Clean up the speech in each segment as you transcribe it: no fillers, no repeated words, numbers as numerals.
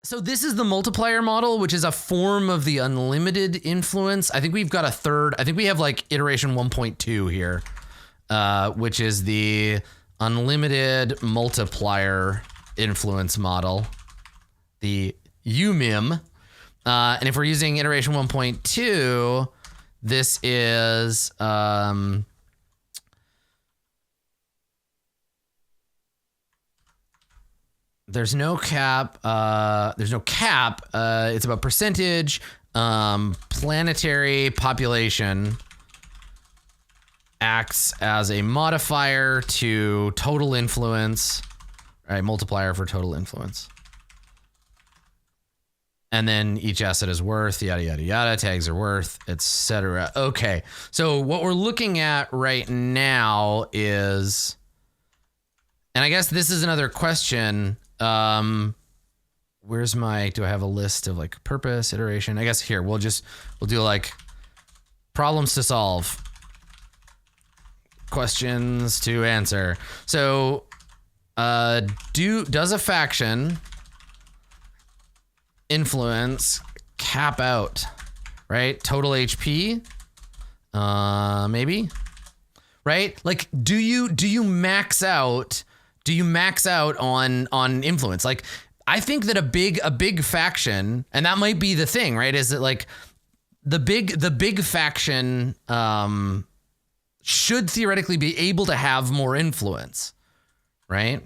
So this is the multiplier model, which is a form of the unlimited influence. I think we've got a third. I think we have like iteration 1.2 here, which is the unlimited multiplier influence model, the UMIM. And if we're using iteration 1.2, this is there's no cap. It's about percentage. Planetary population acts as a modifier to total influence. All right, multiplier for total influence. And then each asset is worth, yada, yada, yada, tags are worth, etc. Okay, so what we're looking at right now is, and I guess this is another question. Where's my, do I have a list of like purpose, iteration? I guess here, we'll do like problems to solve, questions to answer. So, does a faction influence cap out, right? Total HP, maybe, right? Like, do you max out? Do you max out on influence? Like, I think that a big faction, and that might be the thing, right? Is that like the big faction should theoretically be able to have more influence, right?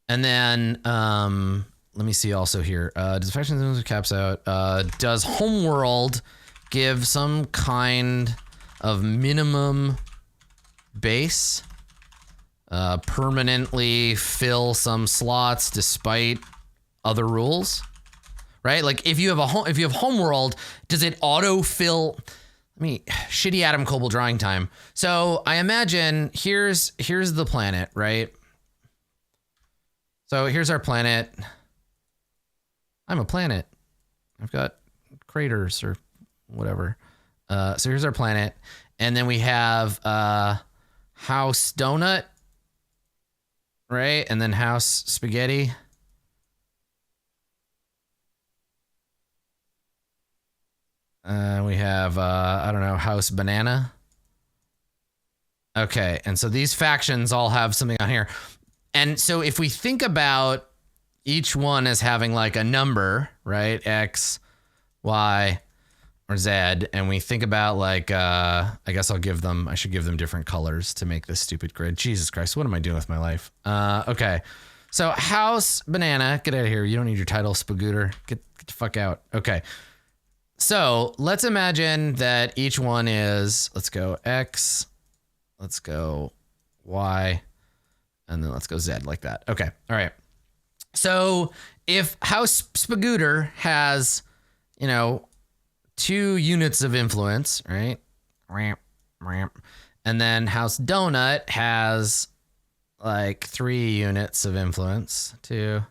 And then let me see also here. Does faction influence caps out? Does Homeworld give some kind of minimum base? Permanently fill some slots despite other rules, right? Like if you have Homeworld, does it auto fill? Shitty Adam Coble drawing time. So I imagine here's the planet, right? So here's our planet. I'm a planet. I've got craters or whatever. So here's our planet, and then we have House Donut. Right, and then House Spaghetti. We have, I don't know, House Banana. Okay, and so these factions all have something on here. And so if we think about each one as having like a number, right, X, Y, or Z, and we think about like, I guess I should give them different colors to make this stupid grid. Jesus Christ, what am I doing with my life? Okay, so House Banana, get out of here. You don't need your title, Spagooter. Get the fuck out. Okay, so let's imagine that each one is, let's go X, let's go Y, and then let's go Z like that. Okay, all right. So if House Spagooter has, 2 units of influence, right? And then House Donut has like 3 units of influence. 2,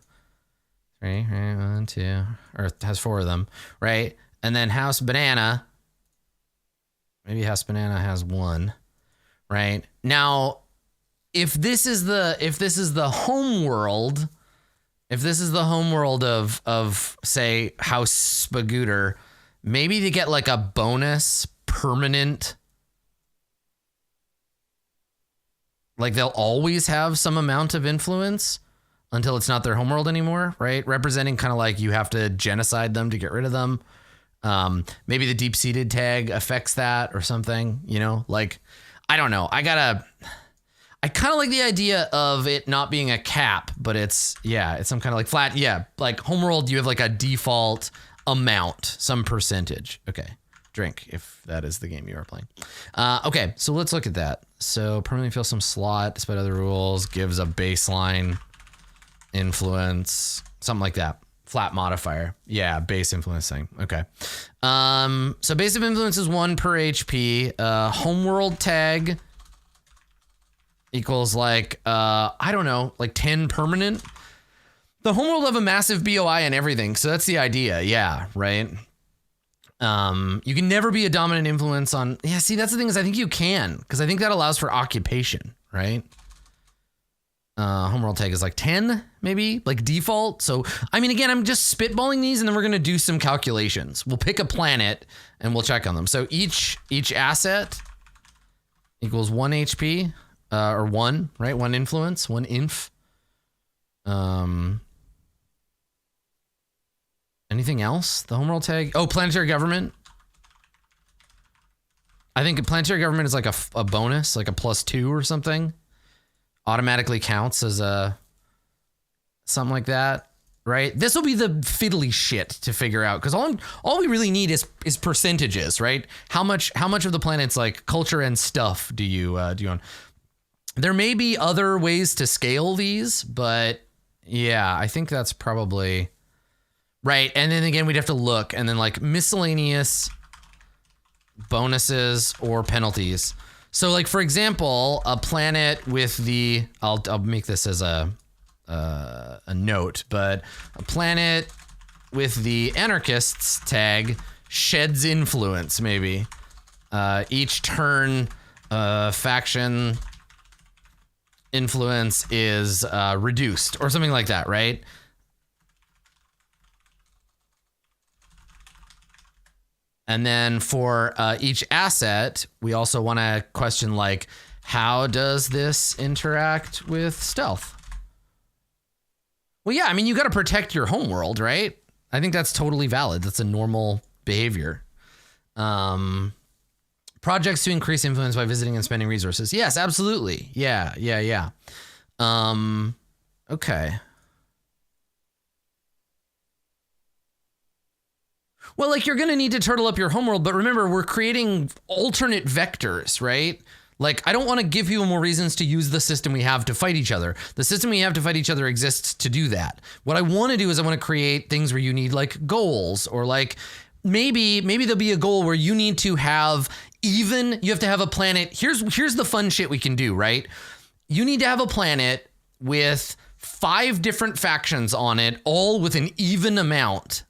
3, 1, 2, or has 4 of them, right? And then House Banana, maybe House Banana has 1, right? Now, if this is the homeworld, of say House Spagooter, maybe they get like a bonus permanent, like they'll always have some amount of influence until it's not their homeworld anymore, right? Representing kind of like you have to genocide them to get rid of them. Maybe the deep-seated tag affects that or something, like, I don't know. I kind of like the idea of it not being a cap, but it's some kind of like flat. Yeah. Like homeworld, you have like a default amount, some percentage. Okay. Drink if that is the game you are playing. Okay. So let's look at that. So permanently fill some slot despite other rules, gives a baseline influence, something like that. Flat modifier. Yeah. Base influence thing. Okay. So base of influence is 1 per HP. Homeworld tag equals like, I don't know, like 10 permanent. The homeworld have a massive BOI and everything. So that's the idea. Yeah. Right. You can never be a dominant influence on. Yeah. See, that's the thing is I think you can, because I think that allows for occupation. Right. Homeworld tag is like 10, maybe, like default. So, I mean, again, I'm just spitballing these, and then we're going to do some calculations. We'll pick a planet, and we'll check on them. So each asset equals 1 HP, or 1, right? 1 influence, 1 inf. Anything else? The Homeworld tag? Oh, planetary government. I think planetary government is like a bonus, like a +2 or something. Automatically counts as a something like that, right? This will be the fiddly shit to figure out, because all we really need is percentages, right? How much of the planet's like culture and stuff do you own? There may be other ways to scale these, but yeah, I think that's probably right. And then again, we'd have to look, and then like miscellaneous bonuses or penalties. So like, for example, a planet with the, I'll make this as a note, but a planet with the anarchists tag sheds influence, maybe. Each turn, faction influence is reduced or something like that, right? And then for each asset, we also want to question, like, how does this interact with stealth? Well, yeah, I mean, you got to protect your homeworld, right? I think that's totally valid. That's a normal behavior. Projects to increase influence by visiting and spending resources. Yes, absolutely. Yeah. Okay. Well, like, you're going to need to turtle up your homeworld, but remember, we're creating alternate vectors, right? Like, I don't want to give people more reasons to use the system we have to fight each other. The system we have to fight each other exists to do that. What I want to do is I want to create things where you need, like, goals, or like maybe there'll be a goal where you need to have you have to have a planet. Here's the fun shit we can do, right? You need to have a planet with 5 different factions on it, all with an even amount,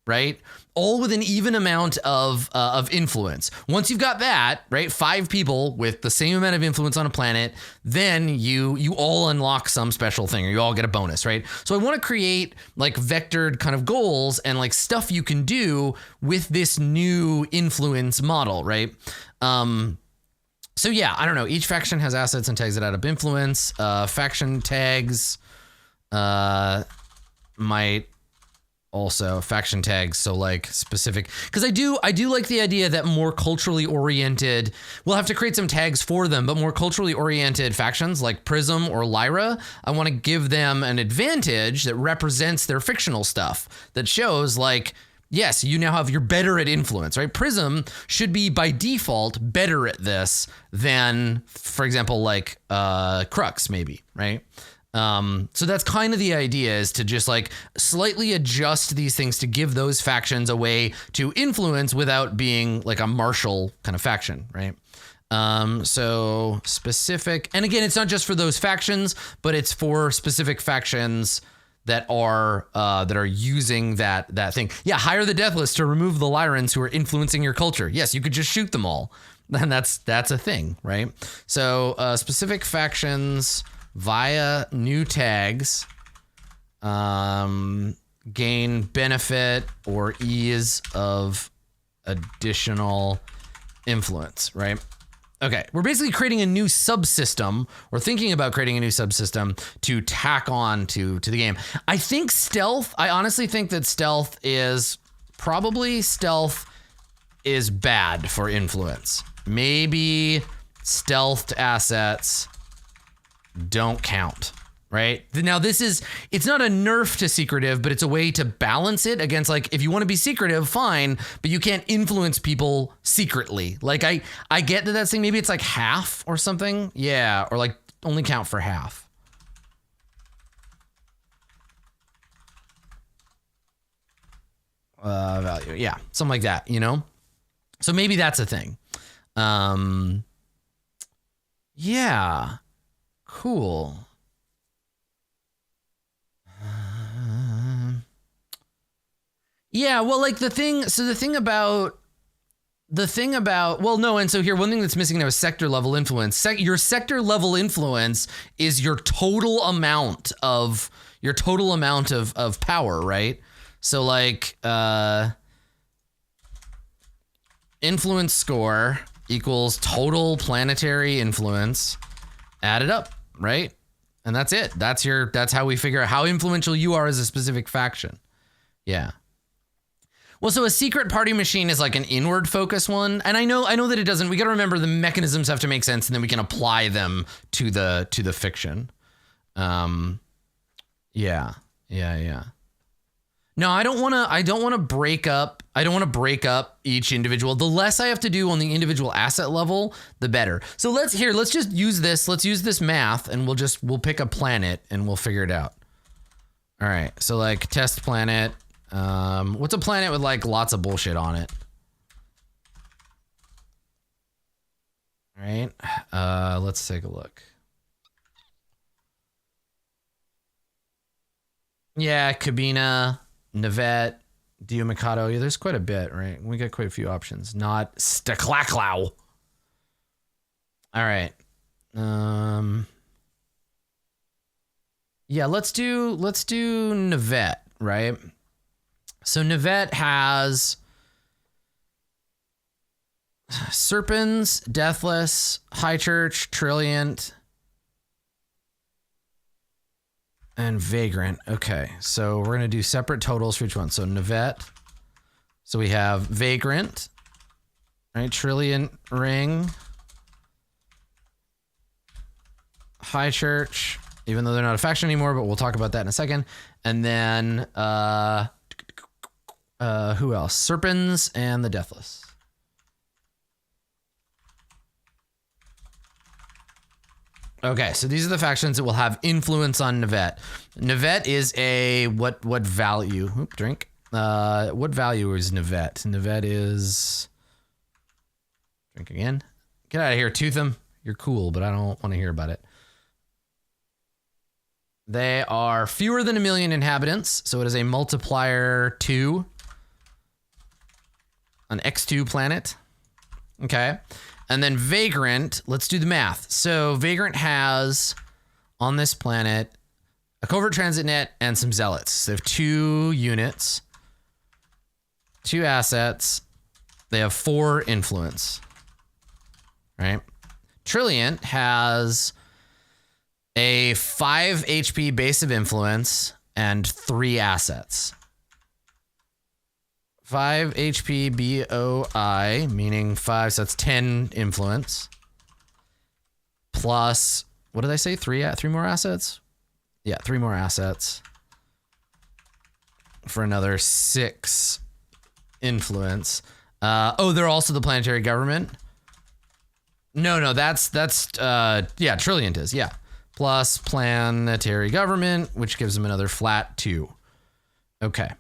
right? All with an even amount of influence. Once you've got that, right, 5 people with the same amount of influence on a planet, then you all unlock some special thing, or you all get a bonus, right? So I want to create like vectored kind of goals and like stuff you can do with this new influence model, right? So yeah, I don't know. Each faction has assets and tags that add up influence. Faction tags might also faction tags, so like specific, because I do like the idea that more culturally oriented, we'll have to create some tags for them, but more culturally oriented factions like Prism or Lyra, I want to give them an advantage that represents their fictional stuff, that shows like, yes, you're better at influence, right? Prism should be by default better at this than, for example, like Crux maybe, right? So that's kind of the idea, is to just like slightly adjust these things to give those factions a way to influence without being like a martial kind of faction, right? So specific, and again, it's not just for those factions, but it's for specific factions that are using that thing. Yeah, hire the Deathless to remove the Lyrans who are influencing your culture. Yes, you could just shoot them all. And that's a thing, right? So specific factions via new tags gain benefit or ease of additional influence, right? Okay, we're basically creating a new subsystem, or thinking about creating a new subsystem to tack on to the game. I honestly think that stealth is bad for influence. Maybe stealthed assets don't count, right? Now it's not a nerf to secretive, but it's a way to balance it against, like, if you want to be secretive, fine, but you can't influence people secretly. Like, I get that that's thing, maybe it's like half or something. Yeah, or like only count for half. Value, yeah, something like that, you know? So maybe that's a thing. Yeah. Cool. Yeah, well, like the thing about the thing about, well, no, and so here, one thing that's missing now is sector level influence. Your sector level influence is your total amount of power, right? So like influence score equals total planetary influence added up, right? And that's it. That's how we figure out how influential you are as a specific faction. Yeah. Well, so a secret party machine is like an inward focus one. And I know that it doesn't, we got to remember the mechanisms have to make sense and then we can apply them to the fiction. Yeah. No, I don't want to break up each individual. The less I have to do on the individual asset level, the better. So let's just use this. Let's use this math and we'll pick a planet and we'll figure it out. All right. So like test planet. What's a planet with like lots of bullshit on it? All right. Let's take a look. Yeah, Cabina, Evette, Dio Mikado. Yeah, there's quite a bit, right? We got quite a few options. Not Staklaklau. All right. Yeah, let's do Evette, right? So Evette has Serpens, Deathless, High Church, Trilliant, and Vagrant. Okay, so we're gonna do separate totals for each one. So Evette. So we have Vagrant, right? Trilliant Ring, High Church, even though they're not a faction anymore, but we'll talk about that in a second. And then who else? Serpens and the Deathless. Okay, so these are the factions that will have influence on Evette. Evette is a what value? Oop, drink. What value is Evette? Evette is drink again. Get out of here, Tootham. You're cool, but I don't want to hear about it. They are fewer than 1 million inhabitants, so it is a multiplier 2. An X2 planet. Okay. And then Vagrant, let's do the math. So Vagrant has on this planet a covert transit net and some zealots. They have 2 units, 2 assets. They have 4 influence. Right? Trilliant has a 5 HP base of influence and 3 assets. 5 HP BOI, meaning 5, so that's 10 influence. Plus, what did I say? 3 more assets? Yeah, 3 more assets. For another 6 influence. They're also the planetary government. No, that's yeah, Trilliant is, yeah. Plus planetary government, which gives them another flat 2. Okay.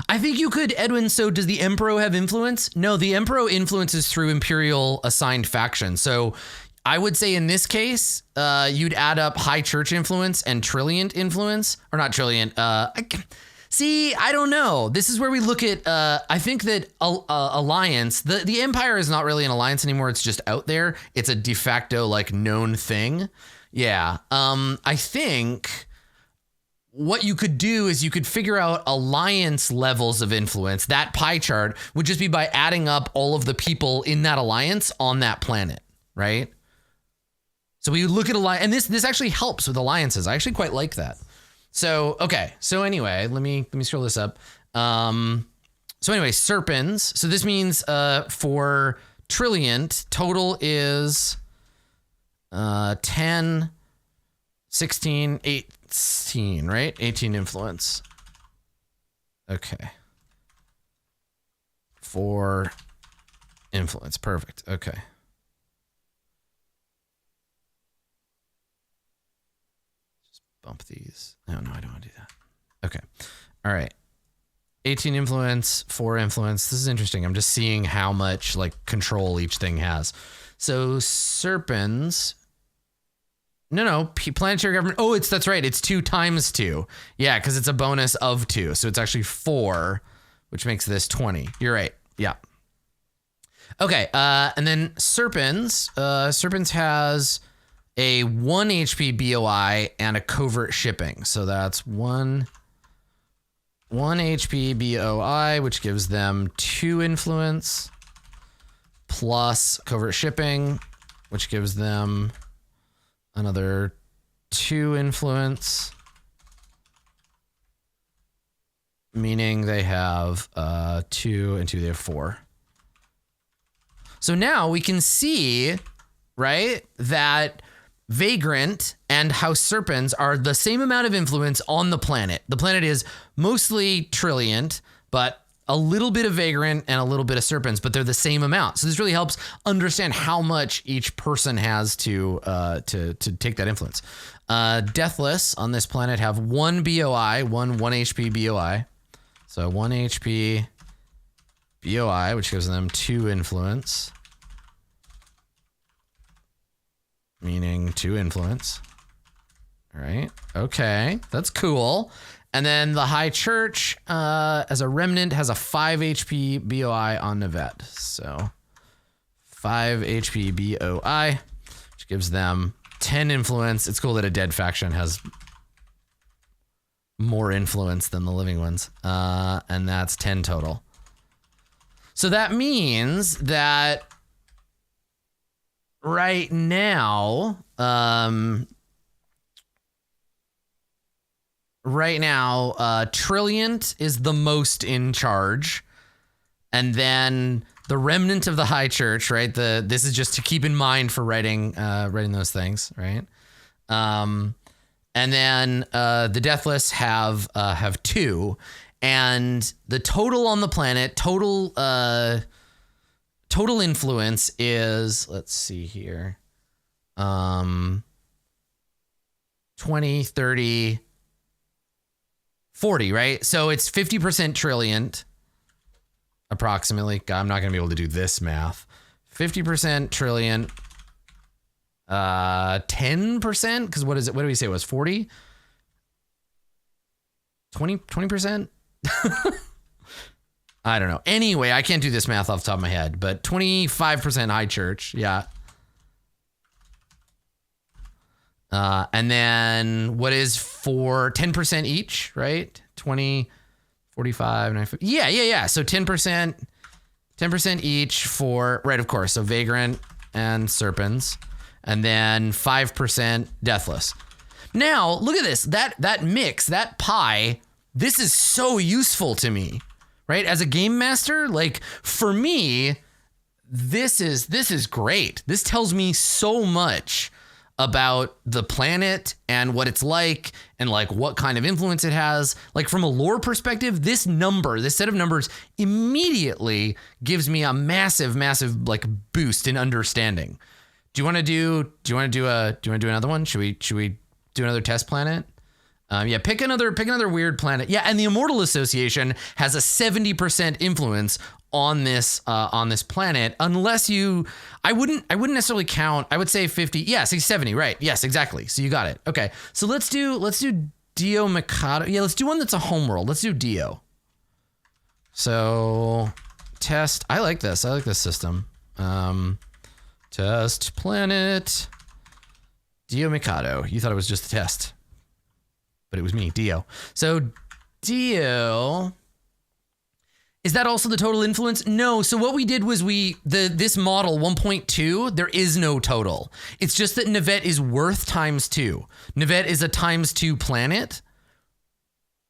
I think you could, Edwin, so does the Emperor have influence? No, the Emperor influences through Imperial assigned faction. So I would say in this case, you'd add up High Church influence and Trilliant influence. Or not Trilliant. See, I don't know. This is where we look at, I think that alliance, the Empire is not really an alliance anymore. It's just out there. It's a de facto like known thing. Yeah. I think what you could do is you could figure out alliance levels of influence. That pie chart would just be by adding up all of the people in that alliance on that planet, right? So we look at alliance, and this actually helps with alliances. I actually quite like that. So, okay. So anyway, let me scroll this up. So anyway, Serpens. So this means for Trilliant, total is 10, 16, 18, right? 18 influence. Okay. 4 influence. Perfect. Okay. Just bump these. No, I don't want to do that. Okay. All right. 18 influence, 4 influence. This is interesting. I'm just seeing how much like control each thing has. So Serpens. No, planetary government. Oh, that's right. It's 2 times 2. Yeah, because it's a bonus of 2. So it's actually 4, which makes this 20. You're right. Yeah. Okay, and then Serpens. Serpens has a 1 HP BOI and a covert shipping. So that's 1 HP BOI, which gives them 2 influence, plus covert shipping, which gives them another 2 influence, meaning they have 2 and 2, they have 4. So now we can see, right, that Vagrant and House Serpens are the same amount of influence on the planet. The planet is mostly Trilliant, but a little bit of Vagrant and a little bit of Serpens, but they're the same amount. So this really helps understand how much each person has to take that influence. Deathless on this planet have 1 BOI, 1 HP BOI. So 1 HP BOI, which gives them 2 influence. Meaning 2 influence. All right. Okay. That's cool. And then the High Church, as a remnant, has a 5 HP BOI on Evette. So 5 HP BOI, which gives them 10 influence. It's cool that a dead faction has more influence than the living ones. And that's 10 total. So that means that right now, Trilliant is the most in charge, and then the remnant of the High Church, right? This is just to keep in mind for writing those things, right? And then the Deathless have 2, and the total on the planet, total influence is, let's see here, 20, 30, 40, right? So it's 50% Trilliant, approximately. God, I'm not going to be able to do this math. 50% Trilliant, 10%, because what do we say it was, 40? 20%? I don't know. Anyway, I can't do this math off the top of my head, but 25% High Church, yeah. And then what is for 10% each, right? 20, 45, 95. Yeah. So 10% each for, right, of course. So Vagrant and Serpens, and then 5% Deathless. Now, look at this. That mix, that pie, this is so useful to me. Right? As a game master, like, for me, this is great. This tells me so much about the planet and what it's like and like what kind of influence it has. Like, from a lore perspective, this set of numbers immediately gives me a massive like boost in understanding. Do you want to do another one? Should we do another test planet? Yeah, pick another weird planet. Yeah, and the Immortal Association has a 70% influence on this planet, unless I wouldn't necessarily count. I would say 50. Yeah, say 70. Right. Yes, exactly. So you got it. Okay. So let's do Dio Mikado. Yeah, let's do one that's a homeworld. Let's do Dio. So test. I like this. I like this system. Test planet. Dio Mikado. You thought it was just a test. But it was me, Dio. So Dio, is that also the total influence? No. So what we did was this model 1.2, there is no total. It's just that Nevette is worth ×2. Nevette is a ×2 planet.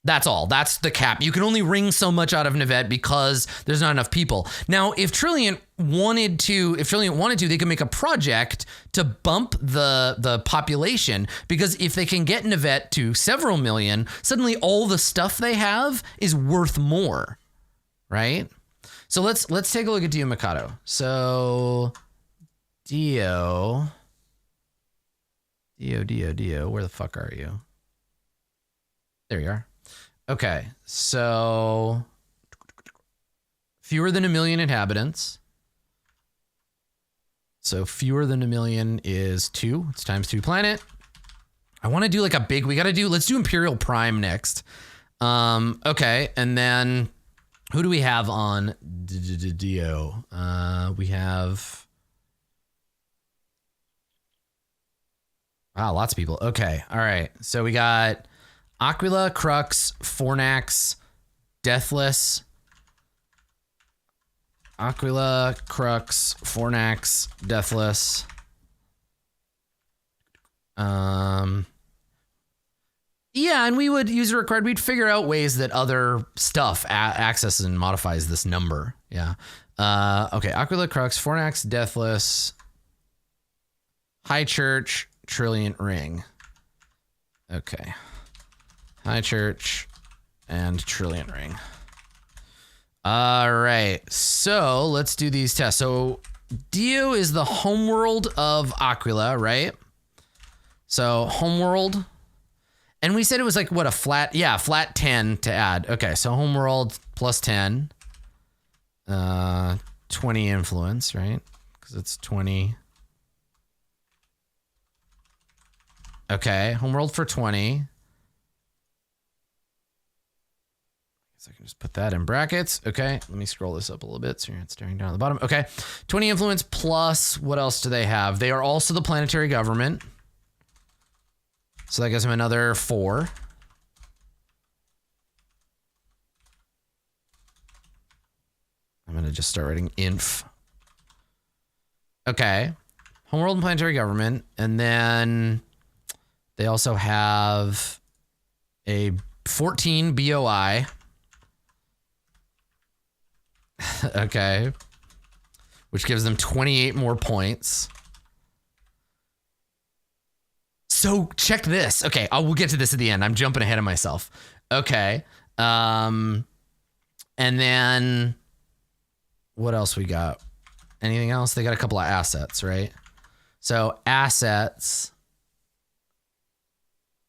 That's all. That's the cap. You can only wring so much out of Nevette because there's not enough people. Now, if Trilliant wanted to, they could make a project to bump the population, because if they can get Nevette to several million, suddenly all the stuff they have is worth more, right? So let's take a look at Dio Mikado. So Dio, where the fuck are you? There you are. Okay, so fewer than 1 million inhabitants. So fewer than 1 million is 2. It's ×2 planet. I want to do like let's do Imperial Prime next. Okay, and then Who do we have on Dio? We have... Wow, lots of people. Okay, all right. So we got Aquila, Crux, Fornax, Deathless. Aquila, Crux, Fornax, Deathless. Yeah, and we would user required. We'd figure out ways that other stuff accesses and modifies this number. Yeah. Okay. Aquila, Crux, Fornax, Deathless, High Church, Trilliant Ring. Okay. High Church and Trilliant Ring. All right. So let's do these tests. So Dio is the homeworld of Aquila, right? So homeworld. And we said it was like, what, a flat, yeah, flat 10 to add. Okay, so homeworld plus 10. 20 influence, right? Because it's 20. Okay, homeworld for 20. So I can just put that in brackets. Okay, let me scroll this up a little bit so you're not staring down at the bottom. Okay, 20 influence plus, what else do they have? They are also the planetary government. So that gives him another 4. I'm going to just start writing inf. Okay. Homeworld and planetary government. And then they also have a 14 BOI. Okay. Which gives them 28 more points. So check this. Okay, we'll get to this at the end. I'm jumping ahead of myself. Okay. And then what else we got? Anything else? They got a couple of assets, right? So assets.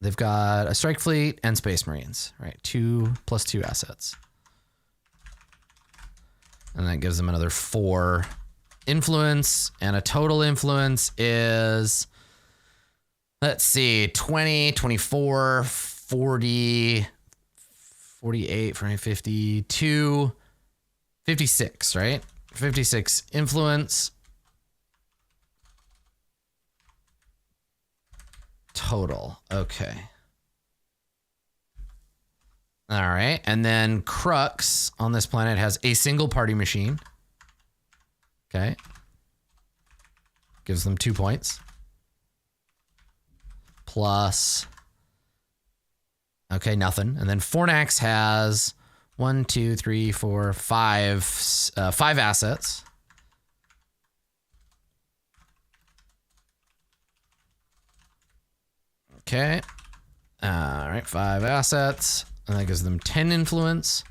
They've got a strike fleet and space marines, right? 2 plus 2 assets. And that gives them another 4 influence, and a total influence is, let's see, 20, 24, 40, 48, 40, 52, 56, right? 56 influence. Total. Okay. All right. And then Crux on this planet has a single party machine. Okay. Gives them 2 points. Plus, okay, nothing. And then Fornax has 1, 2, 3, 4, 5, 5 assets. Okay. All right, 5 assets. And that gives them 10 influence.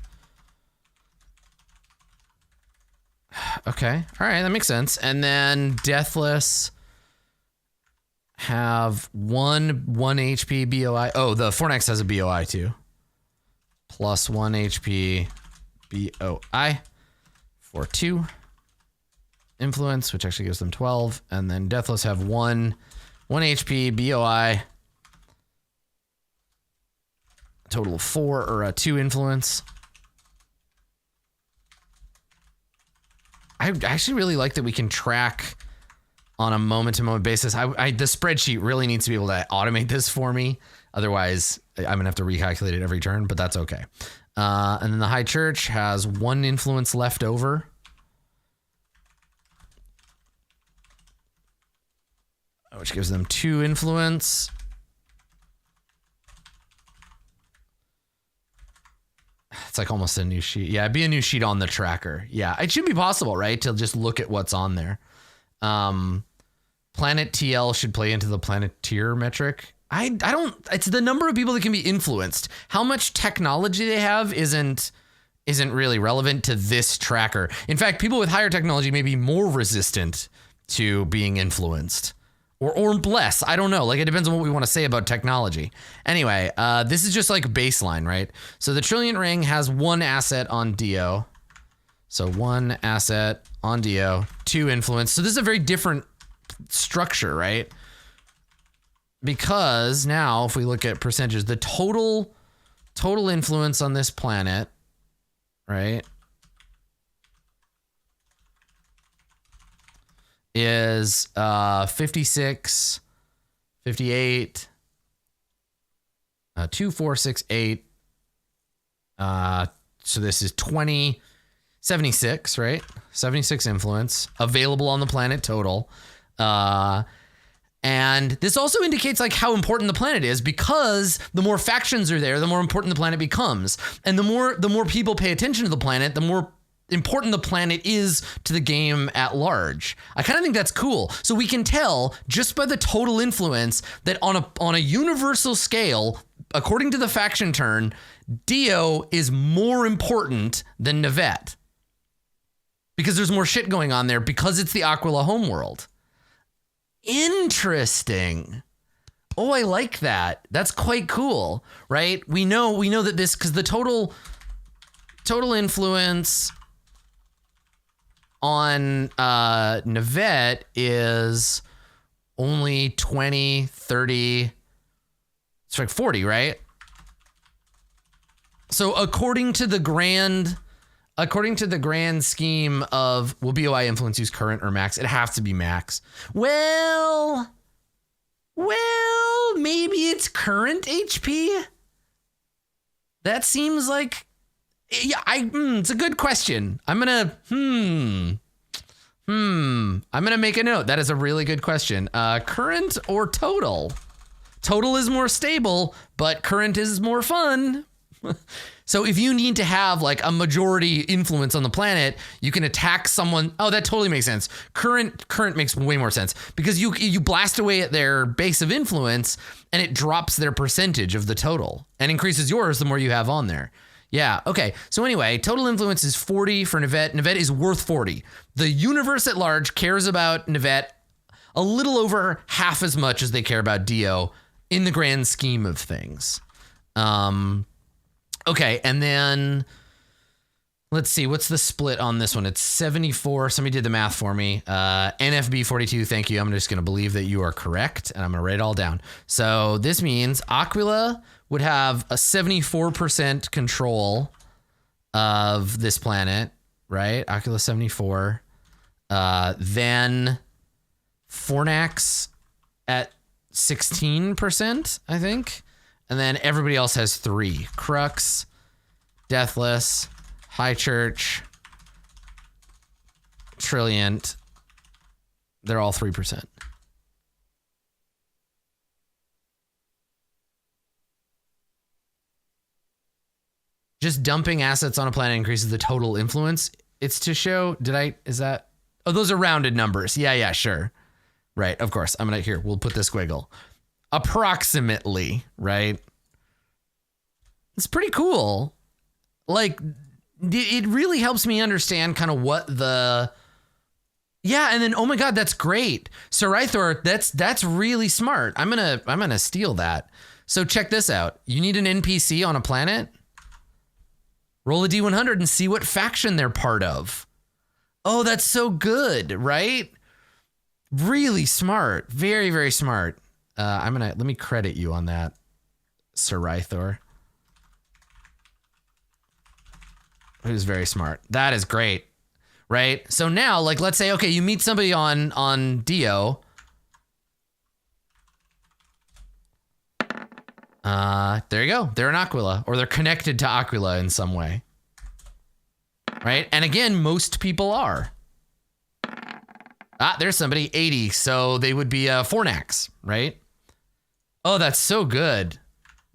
Okay. All right, that makes sense. And then Deathless have 1 HP BOI. Oh, the Fornax has a BOI too. Plus 1 HP BOI for 2 influence, which actually gives them 12. And then Deathless have 1 HP BOI. A total of 4 or 2 influence. I actually really like that we can track on a moment-to-moment basis. The spreadsheet really needs to be able to automate this for me. Otherwise, I'm going to have to recalculate it every turn, but that's okay. And then the High Church has 1 influence left over. Which gives them 2 influence. It's like almost a new sheet. Yeah, it'd be a new sheet on the tracker. Yeah, it should be possible, right? To just look at what's on there. Planet TL should play into the Planeteer metric. I don't, it's the number of people that can be influenced. How much technology they have isn't really relevant to this tracker. In fact, people with higher technology may be more resistant to being influenced. Or less. I don't know. Like, it depends on what we want to say about technology. Anyway, this is just like baseline, right? So the Trilliant Ring has 1 asset on Dio. So 1 asset on Dio, 2 influence. So this is a very different structure, right? Because now, if we look at percentages, the total influence on this planet, right, is 56, 58, 2, 4, 6, 8. So this is 20, 76, right? 76 influence available on the planet total. And this also indicates like how important the planet is, because the more factions are there, the more important the planet becomes. And the more people pay attention to the planet, the more important the planet is to the game at large. I kind of think that's cool. So we can tell just by the total influence that on a universal scale, according to the faction turn, Dio is more important than Evette, because there's more shit going on there, because it's the Aquila homeworld. Interesting. Oh, I like that. That's quite cool, right? We know that this, because the total influence on Evette is only 20, 30, it's like 40, right? So according to the grand scheme of, will BOI influence use current or max? It has to be max. Well, maybe it's current HP. That seems like, yeah, it's a good question. I'm gonna make a note. That is a really good question. Current or total? Total is more stable, but current is more fun. So if you need to have like a majority influence on the planet, you can attack someone. Oh, that totally makes sense. Current makes way more sense, because you blast away at their base of influence and it drops their percentage of the total and increases yours the more you have on there. Yeah. Okay. So anyway, total influence is 40 for Evette. Evette is worth 40. The universe at large cares about Evette a little over half as much as they care about Dio in the grand scheme of things. Okay, and then let's see, what's the split on this one? It's 74. Somebody did the math for me. NFB 42, thank you. I'm just going to believe that you are correct, and I'm going to write it all down. So this means Aquila would have a 74% control of this planet, right? Aquila 74. Then Fornax at 16%, I think. And then everybody else has 3. Crux, Deathless, High Church, Trilliant. They're all 3%. Just dumping assets on a planet increases the total influence. It's to show, oh, those are rounded numbers. Yeah, sure. Right, of course. We'll put this squiggle. Approximately, right? It's pretty cool. Like, it really helps me understand kind of what the... Yeah, and then, oh my God, that's great. Saraithor, that's really smart. I'm gonna steal that. So check this out. You need an NPC on a planet? Roll a D100 and see what faction they're part of. Oh, that's so good, right? Really smart. Very, very smart. Let me credit you on that, Saraithor. Who's very smart. That is great, right? So now, like, let's say, okay, you meet somebody on Dio. There you go. They're an Aquila, or they're connected to Aquila in some way, right? And again, most people are. There's somebody, 80, so they would be Fornax, right? Oh, that's so good.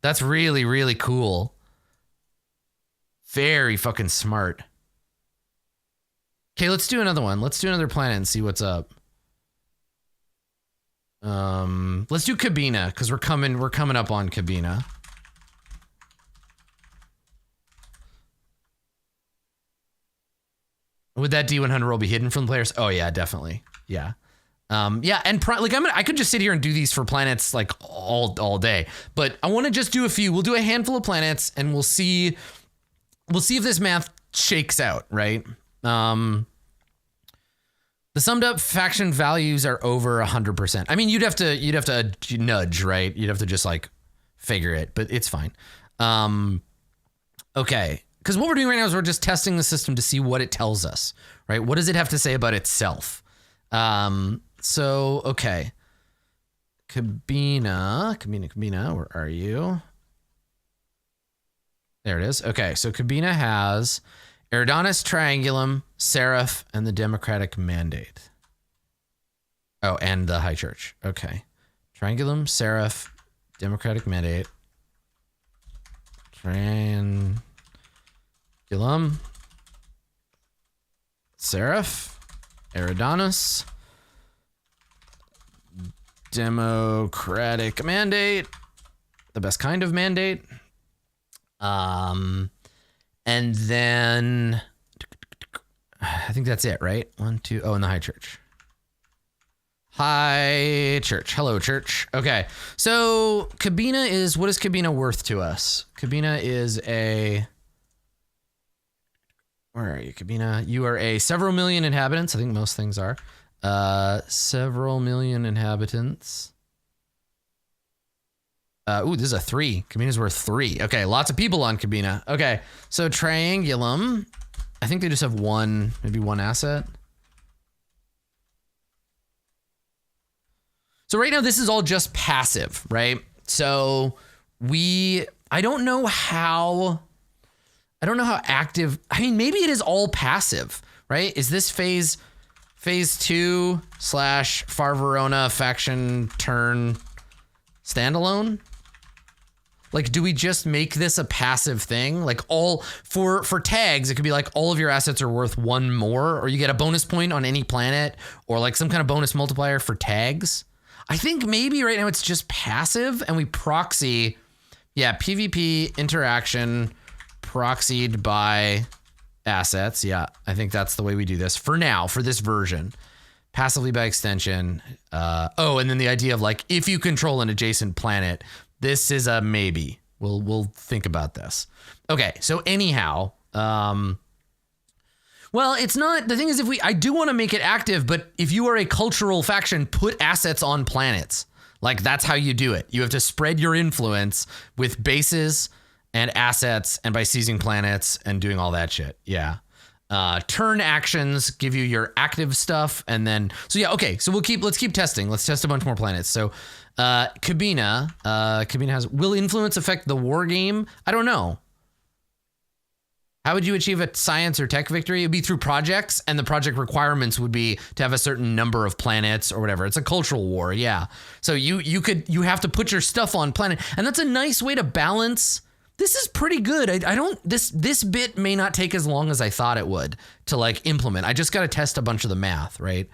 That's really, really cool. Very fucking smart. Okay, let's do another one. Let's do another planet and see what's up. Let's do Cabina, because we're coming up on Cabina. Would that D100 roll be hidden from the players? Oh yeah, definitely. Yeah. Yeah, and I could just sit here and do these for planets like all day, but I want to just do a few. We'll do a handful of planets, and we'll see if this math shakes out, right? The summed up faction values are over 100%. I mean, you'd have to nudge, right? You'd have to just like figure it, but it's fine. Okay, because what we're doing right now is we're just testing the system to see what it tells us, right? What does it have to say about itself? So, okay. Cabina, where are you? There it is. Okay, so Cabina has Eridanus, Triangulum, Seraph, and the Democratic Mandate. Oh, and the High Church. Okay. Triangulum, Seraph, Democratic Mandate. Triangulum, Seraph, Eridanus, Democratic Mandate, the best kind of mandate. And then I think that's it, right? 1, 2. Oh, and the High Church. High Church. Hello, Church. Okay. So Cabina is, what is Cabina worth to us? Cabina is a, where are you, Cabina? You are a several million inhabitants. I think most things are. Several million inhabitants. Ooh, this is a 3. Cabina's worth 3. Okay, lots of people on Cabina. Okay, so Triangulum. I think they just have one, maybe one asset. So right now, this is all just passive, right? So I don't know how active, I mean, maybe it is all passive, right? Is this phase 2 / Far Verona faction turn standalone? Like, do we just make this a passive thing? Like all for tags, it could be like all of your assets are worth 1 more, or you get a bonus point on any planet, or like some kind of bonus multiplier for tags. I think maybe right now it's just passive and we proxy, yeah, PvP interaction proxied by assets. Yeah, I think that's the way we do this for now, for this version. Passively by extension. Oh, and then the idea of like, if you control an adjacent planet, this is a maybe. We'll think about this. Okay, so anyhow, well, it's not, the thing is, I do want to make it active, but if you are a cultural faction, put assets on planets. Like, that's how you do it. You have to spread your influence with bases and assets and by seizing planets and doing all that shit. Yeah. Turn actions give you your active stuff. And then, so yeah, okay. So let's keep testing. Let's test a bunch more planets. So, Cabina has, will influence affect the war game? I don't know. How would you achieve a science or tech victory? It'd be through projects, and the project requirements would be to have a certain number of planets or whatever. It's a cultural war, yeah. So you have to put your stuff on planet, and that's a nice way to balance. This is pretty good. This bit may not take as long as I thought it would to like implement. I just got to test a bunch of the math, right?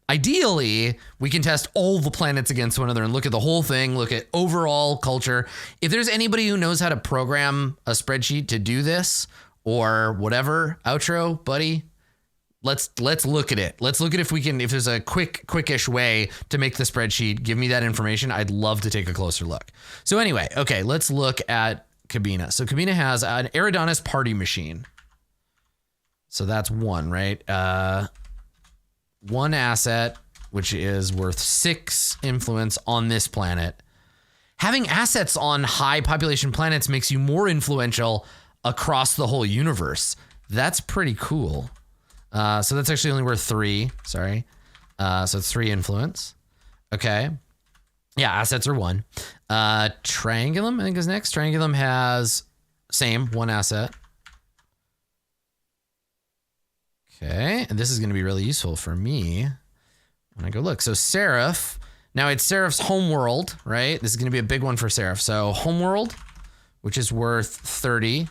Ideally, we can test all the planets against one another and look at the whole thing, look at overall culture. If there's anybody who knows how to program a spreadsheet to do this, or whatever, outro, buddy, let's look at it. Let's look at if there's a quickish way to make the spreadsheet. Give me that information. I'd love to take a closer look. So anyway, okay, let's look at Cabina. So Cabina has an Eridanus party machine. So that's 1, right? 1 asset, which is worth 6 influence on this planet. Having assets on high population planets makes you more influential across the whole universe. That's pretty cool. So that's actually only worth 3. Sorry. So it's 3 influence. Okay. Yeah, assets are 1. Triangulum, I think, is next. Triangulum has same 1 asset. Okay. And this is going to be really useful for me when I go look. So Seraph. Now it's Seraph's homeworld, right? This is going to be a big one for Seraph. So homeworld, which is worth 30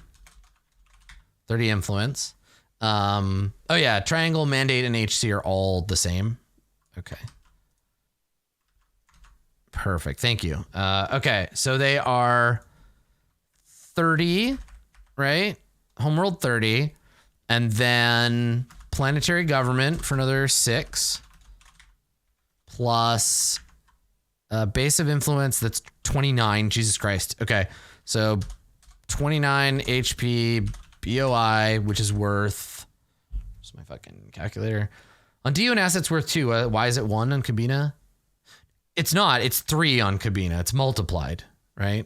influence. Oh yeah, triangle, mandate, and HC are all the same. Okay. Perfect. Thank you. Okay, so they are 30, right? Homeworld 30, and then planetary government for another 6, plus base of influence that's 29. Jesus Christ. Okay, so 29 HP. BOI, which is worth, where's my fucking calculator? On DU and assets worth 2. Why is it 1 on Cabina? It's not. It's 3 on Cabina. It's multiplied, right?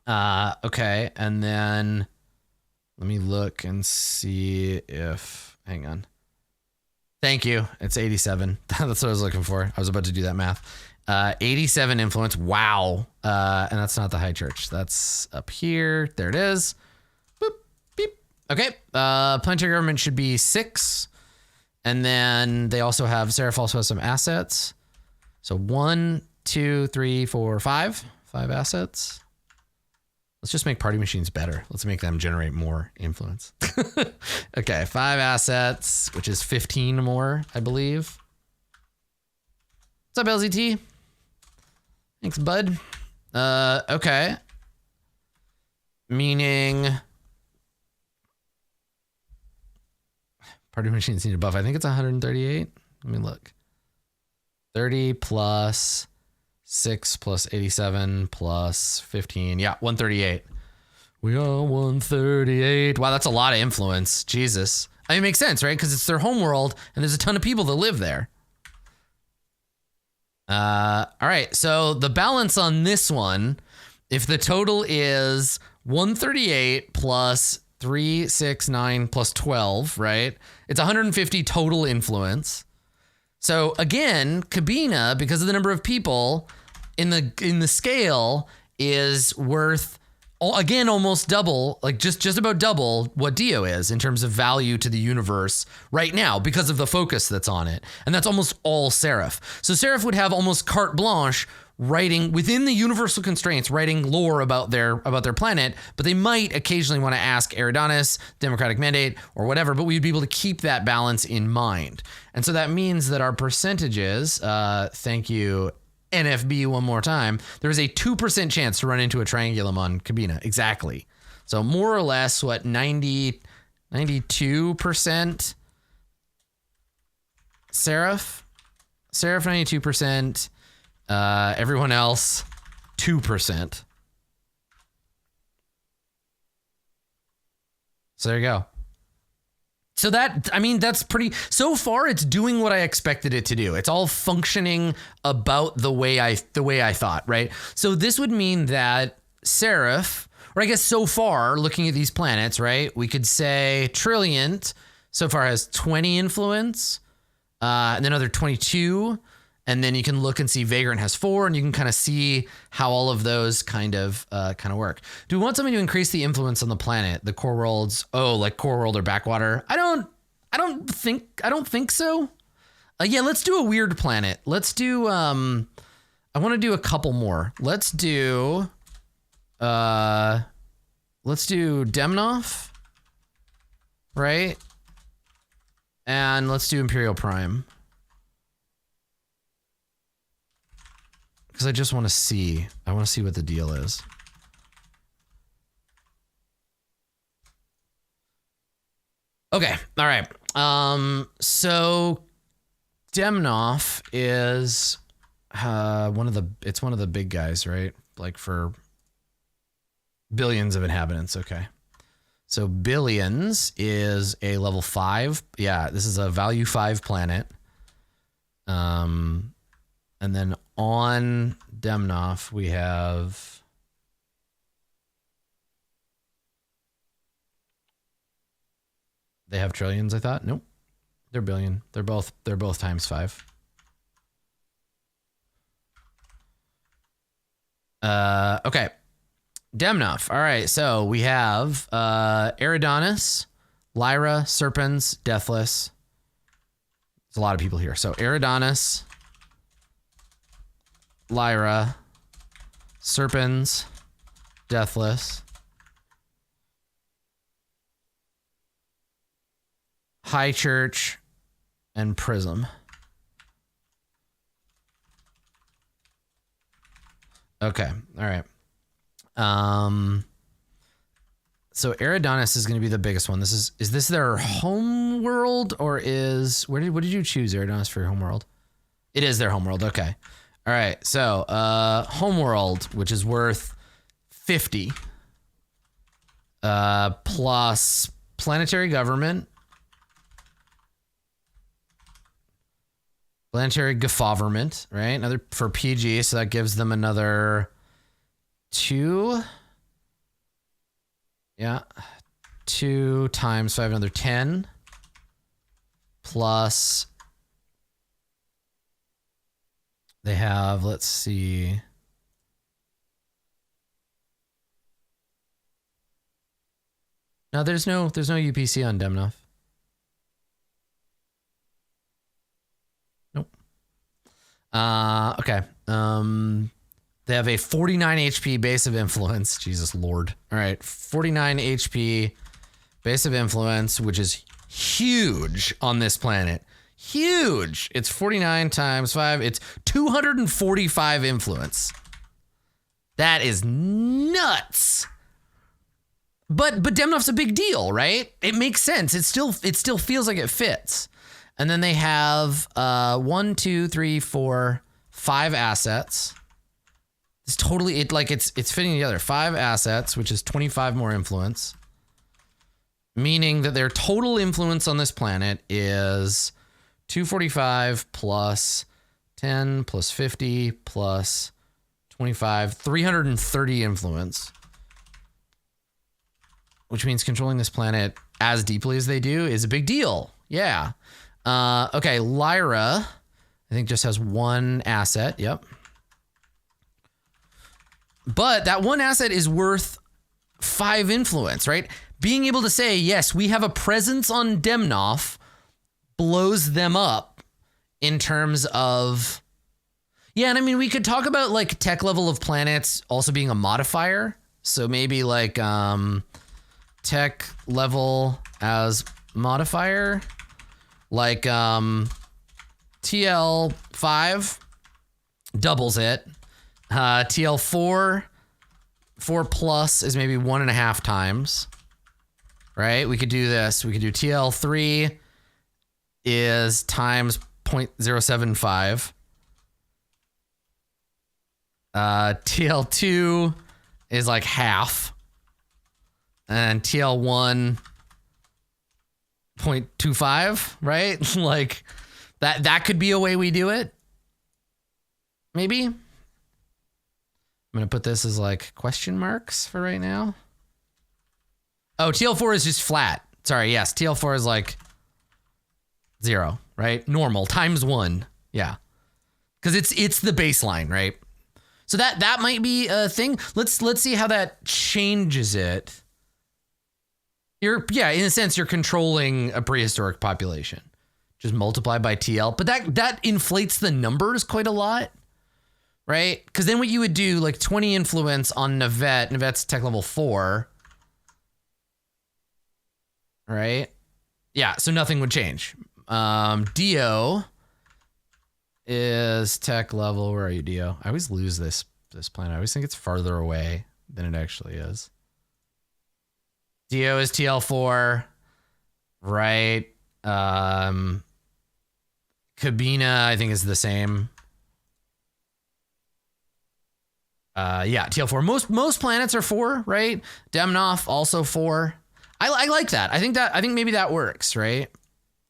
Okay, and then let me look and see if, hang on. Thank you. It's 87. That's what I was looking for. I was about to do that math. 87 influence. Wow. And that's not the high church. That's up here. There it is. Boop, beep. Okay. Planetary government should be 6. And then they also have, Seraph also has some assets. So 1, 2, 3, 4, 5. 5 assets. Let's just make party machines better. Let's make them generate more influence. Okay, 5 assets, which is 15 more, I believe. What's up, LZT? Thanks, bud. Okay. Meaning party machines need a buff. I think it's 138. Let me look. 30 plus 6 plus 87 plus 15. Yeah, 138. We are 138. Wow, that's a lot of influence. Jesus. I mean, it makes sense, right? Because it's their homeworld and there's a ton of people that live there. All right, so the balance on this one, if the total is 138 plus 3, 6, 9 plus 12, right? It's 150 total influence. So again, Cabina, because of the number of people in the scale, is worth, again, almost double, like just about double what Dio is in terms of value to the universe right now because of the focus that's on it. And that's almost all Seraph. So Seraph would have almost carte blanche writing within the universal constraints, writing lore about their planet, but they might occasionally want to ask Eridanus, Democratic Mandate, or whatever, but we'd be able to keep that balance in mind. And so that means that our percentages, thank you, NFB one more time, there is a 2% chance to run into a triangulum on Cabina. Exactly. So more or less, what, 92% Seraph? Seraph 92%. Everyone else, 2%. So there you go. So that, I mean, that's pretty, so far it's doing what I expected it to do. It's all functioning about the way I thought, right? So this would mean that Seraph, or I guess so far looking at these planets, right? We could say Trilliant so far has 20 influence, and then another 22. And then you can look and see Vagrant has 4, and you can kind of see how all of those kind of work. Do we want something to increase the influence on the planet? The core worlds, like core world or backwater? I don't think so. Yeah, let's do a weird planet. Let's do I want to do a couple more. Let's do Damanov, right? And let's do Imperial Prime. Because I just want to see. I want to see what the deal is. Okay. All right. So Damanov is one of the big guys, right? Like for billions of inhabitants. Okay. So billions is a level 5. Yeah, this is a value 5 planet. And then on Damanov, we have they have trillions, I thought. Nope. They're billion. They're both times 5. Okay. Damanov. All right. So we have Eridanus, Lyra, Serpens, Deathless. There's a lot of people here. So Eridanus, Lyra, Serpens, Deathless, High Church, and Prism. Okay, all right. So Eridanus is going to be the biggest one. Is this their home world, or what did you choose, Eridanus, for your home world? It is their home world. Okay. All right. So, homeworld, which is worth 50, plus planetary government, planetary gaffaverment, right? Another for PG. So that gives them another 2. Yeah. 2 times 5, another 10, plus They have, let's see. No, there's no UPC on Damanov. Nope. Okay. They have a 49 HP base of influence. Jesus Lord. All right, 49 HP base of influence, which is huge on this planet. Huge. It's 49 times 5. It's 245 influence. That is nuts. But Damanov's a big deal, right? It makes sense. It still feels like it fits. And then they have 1, 2, 3, 4, 5 assets. It's totally it's fitting together. 5 assets, which is 25 more influence. Meaning that their total influence on this planet is 245 plus 10 plus 50 plus 25, 330 influence. Which means controlling this planet as deeply as they do is a big deal. Yeah. Okay, Lyra, I think just has 1 asset. Yep. But that 1 asset is worth 5 influence, right? Being able to say, yes, we have a presence on Damanov blows them up in terms of... Yeah, and I mean, we could talk about like tech level of planets also being a modifier. So maybe like... tech level as modifier, like TL5 doubles it. TL4 4 plus is maybe 1.5 times, right? We could do this. We could do TL3 is times 0.075. TL2 is like half. And TL1 0.25, right? Like that could be a way we do it. Maybe. I'm going to put this as like question marks for right now. Oh, TL4 is just flat. Sorry, yes, TL4 is like 0, right? Normal times 1. Yeah. Cuz it's the baseline, right? So that might be a thing. Let's see how that changes it. In a sense, you're controlling a prehistoric population. Just multiply by TL. But that inflates the numbers quite a lot, right? Because then what you would do, like 20 influence on Evette. Evette's tech level 4. Right? Yeah, so nothing would change. Dio is tech level. Where are you, Dio? I always lose this planet. I always think it's farther away than it actually is. Dio is TL4, right? Cabina, I think, is the same. Yeah, TL4. Most planets are 4, right? Damanov also 4. I like that. I think maybe that works, right?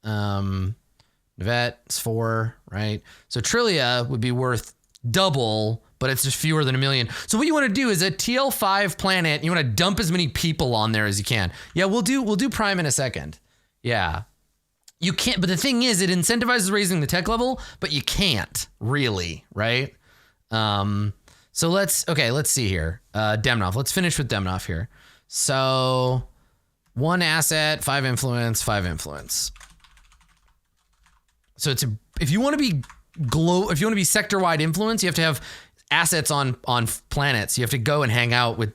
Evette's 4, right? So Trillia would be worth double, but it's just fewer than 1 million. So what you want to do is a TL5 planet. You want to dump as many people on there as you can. Yeah, we'll do Prime in a second. Yeah. You can't, but the thing is, it incentivizes raising the tech level, but you can't really, right? So let's see here. Damanov. Let's finish with Damanov here. So 1 asset, 5 influence, 5 influence. So if you want to be sector-wide influence, you have to have assets on planets. You have to go and hang out with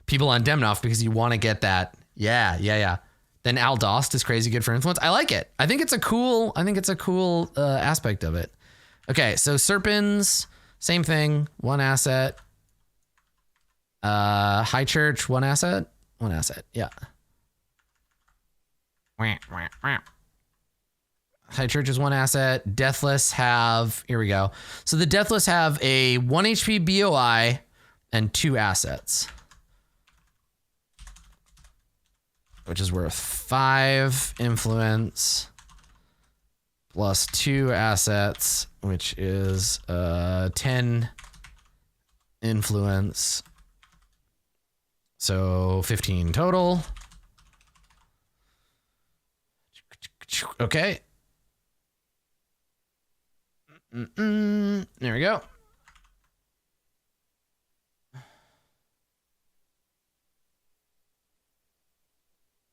people on Damanov because you want to get that. Yeah. Then Aldost is crazy good for influence. I like it. I think it's a cool aspect of it. Okay, so Serpens, same thing. 1 asset. High Church, 1 asset. 1 asset. Yeah. High Church is 1 asset. Deathless have, here we go. So the Deathless have a 1 HP BOI and 2 assets, which is worth 5 influence plus 2 assets, which is 10 influence. So 15 total. Okay. There we go.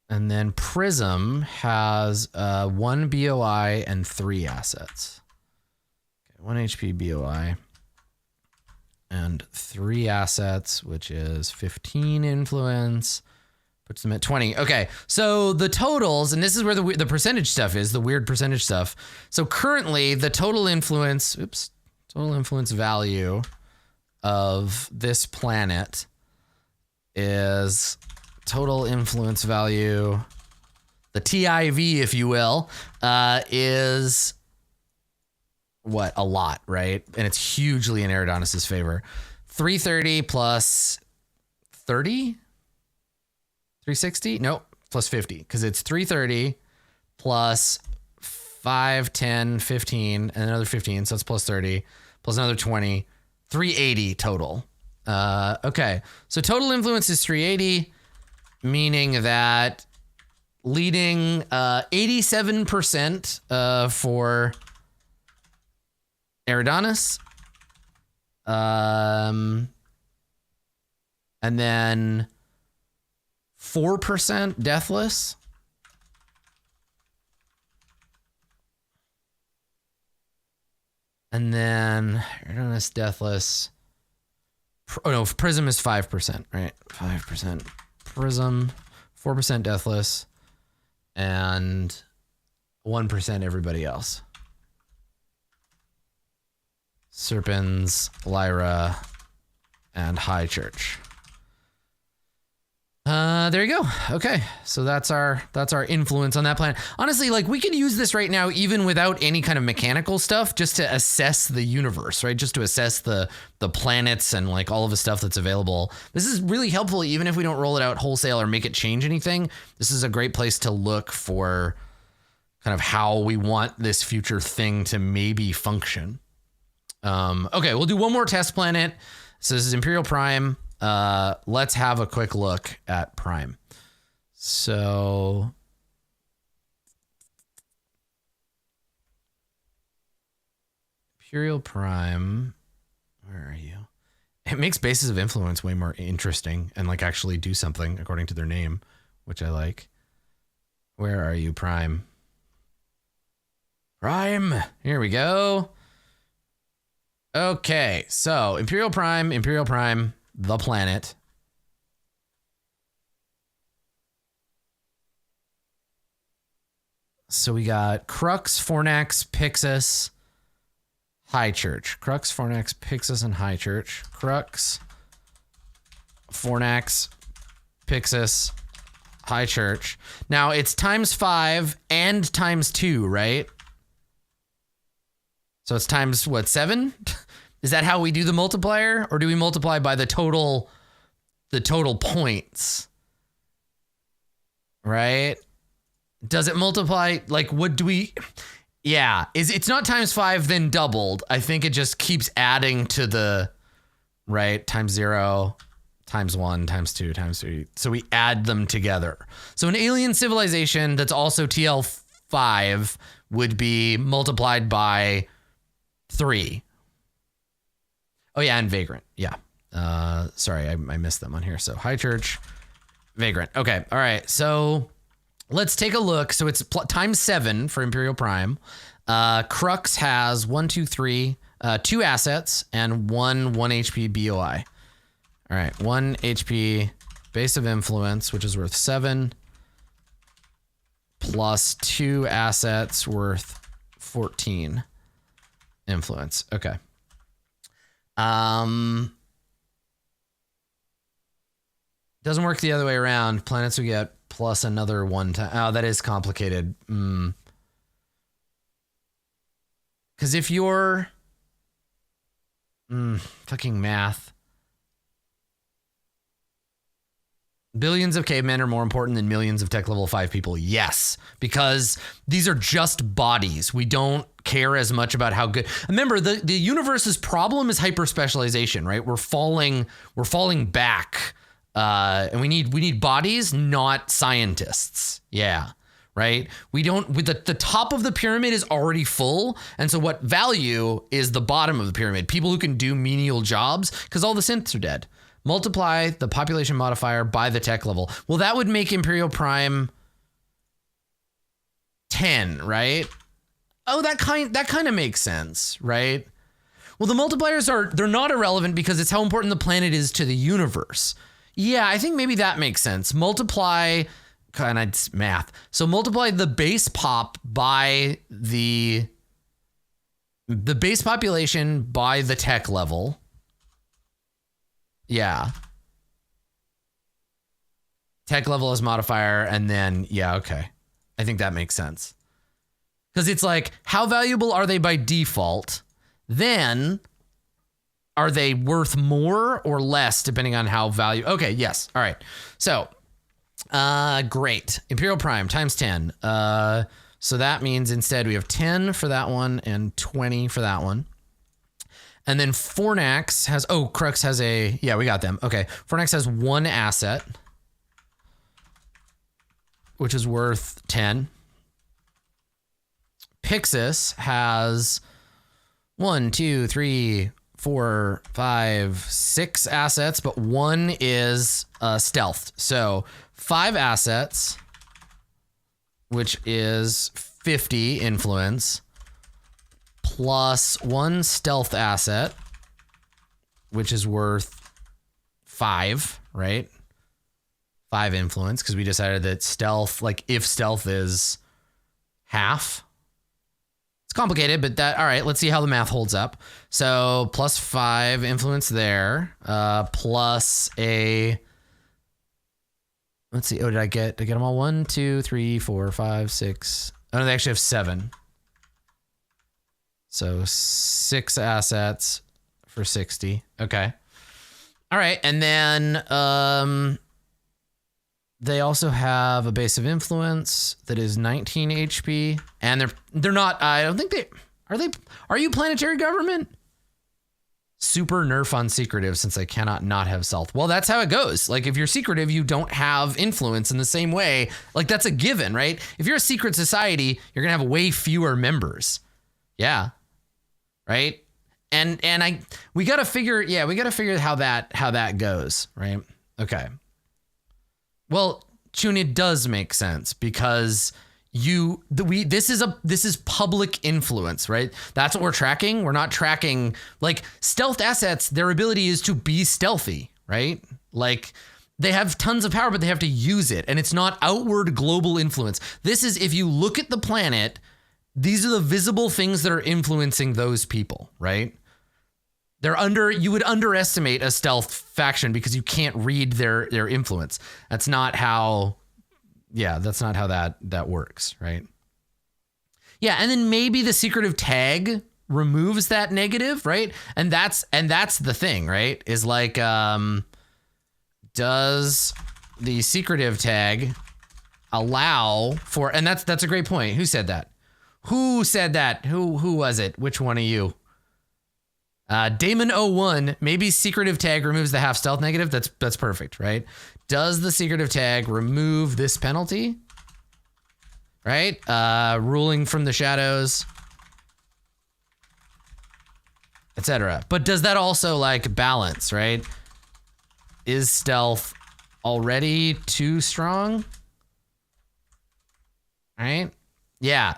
And then Prism has 1 BOI and 3 assets. Okay, 1 HP BOI and 3 assets, which is 15 influence. Puts them at 20. Okay, so the totals, and this is where the percentage stuff is, the weird percentage stuff. So currently, the total influence value of this planet is total influence value, the TIV, if you will, is what? A lot, right? And it's hugely in Eridanos' favor. 330 plus 30? 360? Nope, plus 50, because it's 330 plus 5, 10, 15, and another 15, so it's plus 30, plus another 20, 380 total. Okay, so total influence is 380, meaning that leading 87% for Eridanos, and then 4% Deathless, and then Eridanos Deathless. Oh no, Prism is 5%, right? 5% Prism, 4% Deathless, and 1% everybody else. Serpens, Lyra, and High Church. There you go. Okay, so that's our influence on that planet. Honestly, like, we could use this right now even without any kind of mechanical stuff, just to assess the universe, right? Just to assess the planets and like all of the stuff that's available. This is really helpful even if we don't roll it out wholesale or make it change anything. This is a great place to look for kind of how we want this future thing to maybe function. Okay, we'll do one more test planet. So this is Imperial Prime. Let's have a quick look at Prime. So Imperial Prime, where are you? It makes bases of influence way more interesting and like actually do something according to their name, which I like. Where are you, Prime? Prime, here we go. Okay, so Imperial Prime, the planet. So we got Crux, Fornax, Pixis, High Church. Crux, Fornax, Pixis, and High Church. Crux, Fornax, Pixis, High Church. Now it's ×5 and ×2, right? So it's times what, 7? Is that how we do the multiplier, or do we multiply by the total points? Right? Does it multiply, like, what do we, yeah, it's not ×5 then doubled. I think it just keeps adding to the, right, ×0, ×1, ×2, ×3. So we add them together. So an alien civilization that's also TL5 would be multiplied by 3. Oh yeah, and Vagrant. Yeah. Sorry, I missed them on here. So High Church, Vagrant. Okay. All right. So let's take a look. So it's ×7 for Imperial Prime. Crux has 1, 2, 3, 2 assets and 1 HP BOI. All right. 1 HP base of influence, which is worth 7, plus 2 assets worth 14 influence. Okay. Doesn't work the other way around. Planets will get plus another 1 time. Oh, that is complicated. Because if you're fucking math. Billions of cavemen are more important than millions of tech level 5 people. Yes, because these are just bodies. We don't care as much about how good. Remember, the universe's problem is hyper specialization, right? We're falling back, and we need bodies, not scientists. Yeah, right? We don't, with the top of the pyramid is already full. And so what value is the bottom of the pyramid? People who can do menial jobs, because all the synths are dead. Multiply the population modifier by the tech level. Well, that would make Imperial Prime 10, right? Oh, that kind of makes sense, right? Well, the multipliers they're not irrelevant because it's how important the planet is to the universe. Yeah, I think maybe that makes sense. Multiply, kind of math. So multiply the base pop by the base population by the tech level. Yeah. Tech level is modifier, and then, yeah, okay. I think that makes sense. Because it's like, how valuable are they by default? Then, are they worth more or less depending on how value? Okay, yes. All right. So, great. Imperial Prime times 10. So that means instead we have 10 for that one and 20 for that one. And then Fornax has, Crux has yeah, we got them. Okay. Fornax has 1 asset, which is worth 10. Pixis has 1, 2, 3, 4, 5, 6 assets, but 1 is stealthed. So 5 assets, which is 50 influence, plus 1 stealth asset, which is worth 5, right? 5 influence, because we decided that stealth, like if stealth is half. It's complicated, but all right, let's see how the math holds up. So plus 5 influence there, plus let's see, did I get them all? 1, 2, 3, 4, 5, 6. Oh, no, they actually have 7. So 6 assets for 60. Okay. All right, and then they also have a base of influence that is 19 HP, and they're not. I don't think they are. Are you planetary government? Super nerf on secretive since they cannot not have stealth. Well, that's how it goes. Like if you're secretive, you don't have influence in the same way. Like that's a given, right? If you're a secret society, you're gonna have way fewer members. Yeah, right. And we gotta figure how that goes, right? Okay. Well, Chun, it does make sense because this is public influence, right? That's what we're tracking. We're not tracking like stealth assets. Their ability is to be stealthy, right? Like they have tons of power, but they have to use it. And it's not outward global influence. This is, if you look at the planet, these are the visible things that are influencing those people, right? You would underestimate a stealth faction because you can't read their influence. That's not how that works, right? Yeah, and then maybe the secretive tag removes that negative, right? And that's the thing, right? Is like, does the secretive tag allow for? And that's a great point. Who said that? Who was it? Which one of you? Damon01, maybe secretive tag removes the half stealth negative. That's perfect, right? Does the secretive tag remove this penalty? Right? Ruling from the shadows, etc. But does that also like balance, right? Is stealth already too strong? Right? Yeah.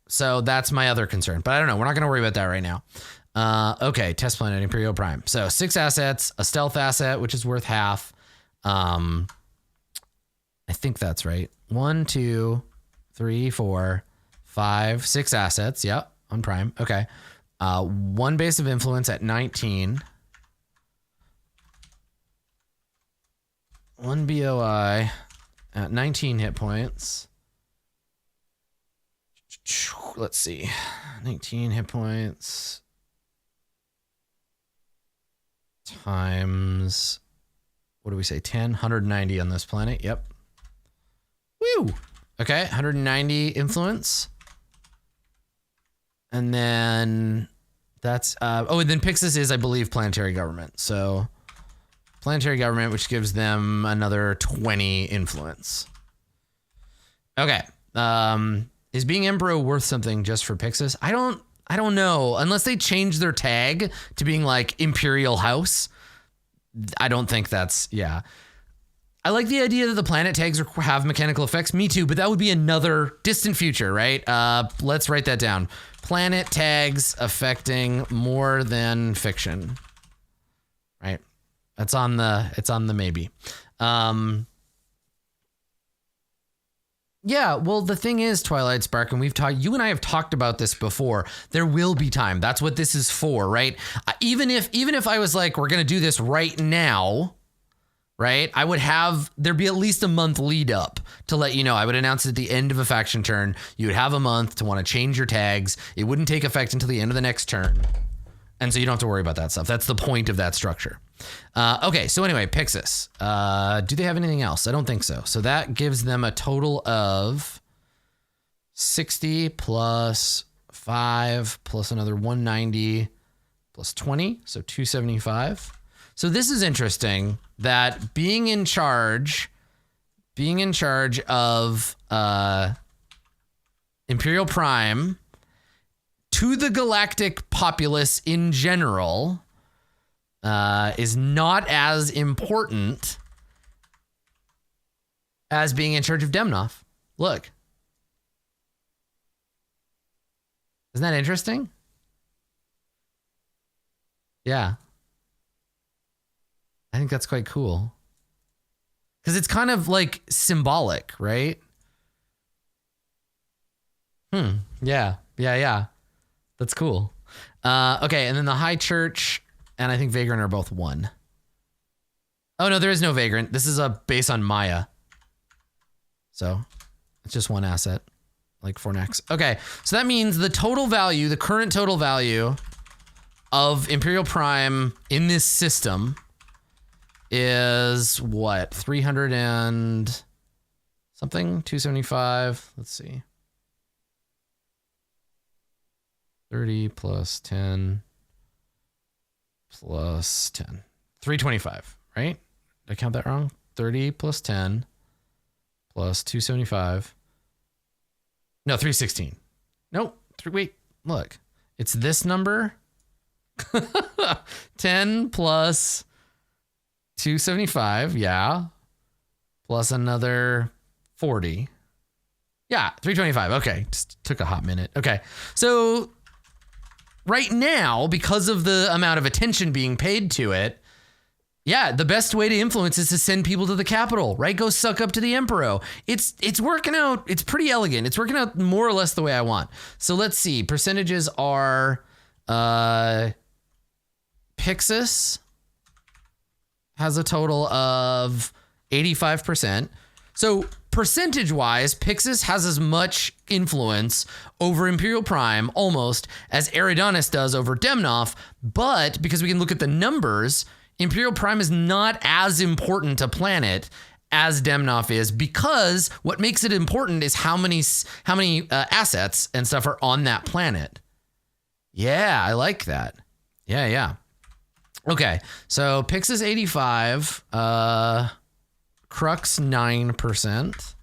So that's my other concern, but I don't know. We're not going to worry about that right now. Okay, test planet Imperial Prime. So 6 assets, a stealth asset, which is worth half. I think that's right. 1, 2, 3, 4, 5, 6 assets. Yep, on Prime. Okay. 1 base of influence at 19. 1 BOI at 19 hit points. Let's see. 19 hit points. Times, what do we say? 10, 190 on this planet. Yep. Woo. Okay. 190 influence. And then that's, and then Pixis is, I believe, planetary government. So planetary government, which gives them another 20 influence. Okay. Is being Emperor worth something just for Pixis? I don't know. Unless they change their tag to being like Imperial House. I don't think that's, yeah. I like the idea that the planet tags have mechanical effects. Me too, but that would be another distant future, right? Let's write that down. Planet tags affecting more than fiction. Right? It's on the maybe. Yeah, well, the thing is, Twilight Spark, and you and I have talked about this before. There will be time. That's what this is for, right? Even if I was like, we're gonna do this right now, right? There'd be at least a month lead up to let you know. I would announce at the end of a faction turn. You would have a month to want to change your tags. It wouldn't take effect until the end of the next turn. And so you don't have to worry about that stuff. That's the point of that structure. Okay, so anyway, Pixis. Do they have anything else? I don't think so. So that gives them a total of 60 plus 5 plus another 190 plus 20, so 275. So this is interesting that being in charge of Imperial Prime to the galactic populace in general is not as important as being in charge of Damanov. Look. Isn't that interesting? Yeah. I think that's quite cool. Because it's kind of like symbolic, right? Yeah. That's cool. Okay, and then the High Church and I think Vagrant are both 1. Oh, no, there is no Vagrant. This is a base on Maya. So it's just 1 asset, like Fornax. Okay, so that means the current total value of Imperial Prime in this system is what? 300 and something? 275. Let's see. 30 plus 10 plus 10. 325, right? Did I count that wrong? 30 plus 10 plus 275. No, 316. Nope. Wait, look. It's this number. 10 plus 275, yeah. Plus another 40. Yeah, 325. Okay, just took a hot minute. Okay, so right now, because of the amount of attention being paid to it, yeah, the best way to influence is to send people to the capital, right? Go suck up to the Emperor. It's working out. It's pretty elegant. It's working out more or less the way I want. So let's see. Percentages are Pixis has a total of 85%. So percentage-wise, Pixis has as much influence over Imperial Prime, almost, as Eridanis does over Damanov, but because we can look at the numbers, Imperial Prime is not as important a planet as Damanov is, because what makes it important is how many assets and stuff are on that planet. Yeah, I like that. Yeah. Okay, so Pixis 85, Crux 9%.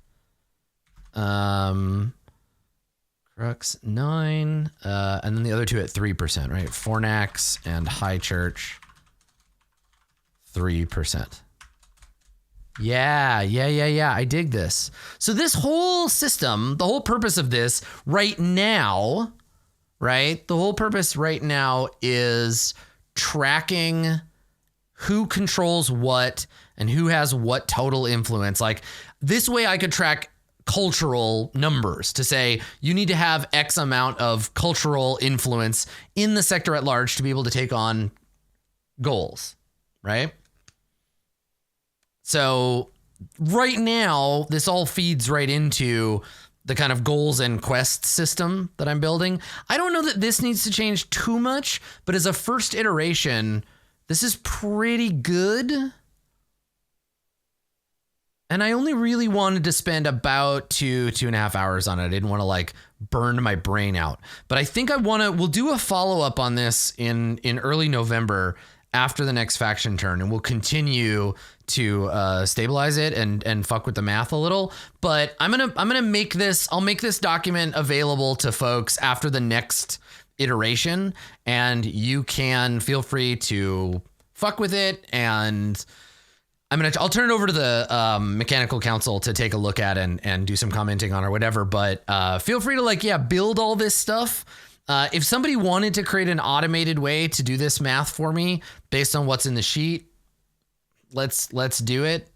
Crux 9, and then the other two at 3%, right? Fornax and High Church 3%. Yeah. I dig this. So this whole system, the whole purpose of this right now, right? The whole purpose right now is tracking who controls what and who has what total influence. Like this way I could track cultural numbers to say you need to have X amount of cultural influence in the sector at large to be able to take on goals, right? So right now, this all feeds right into the kind of goals and quest system that I'm building. I don't know that this needs to change too much, but as a first iteration, this is pretty good. And I only really wanted to spend about 2.5 hours on it. I didn't want to like burn my brain out. But I think we'll do a follow-up on this in early November after the next faction turn, and we'll continue to stabilize it and fuck with the math a little. But I'm gonna make this. I'll make this document available to folks after the next iteration, and you can feel free to fuck with it. And I'll turn it over to the mechanical council to take a look at and do some commenting on or whatever. But feel free to build all this stuff. If somebody wanted to create an automated way to do this math for me based on what's in the sheet, let's do it.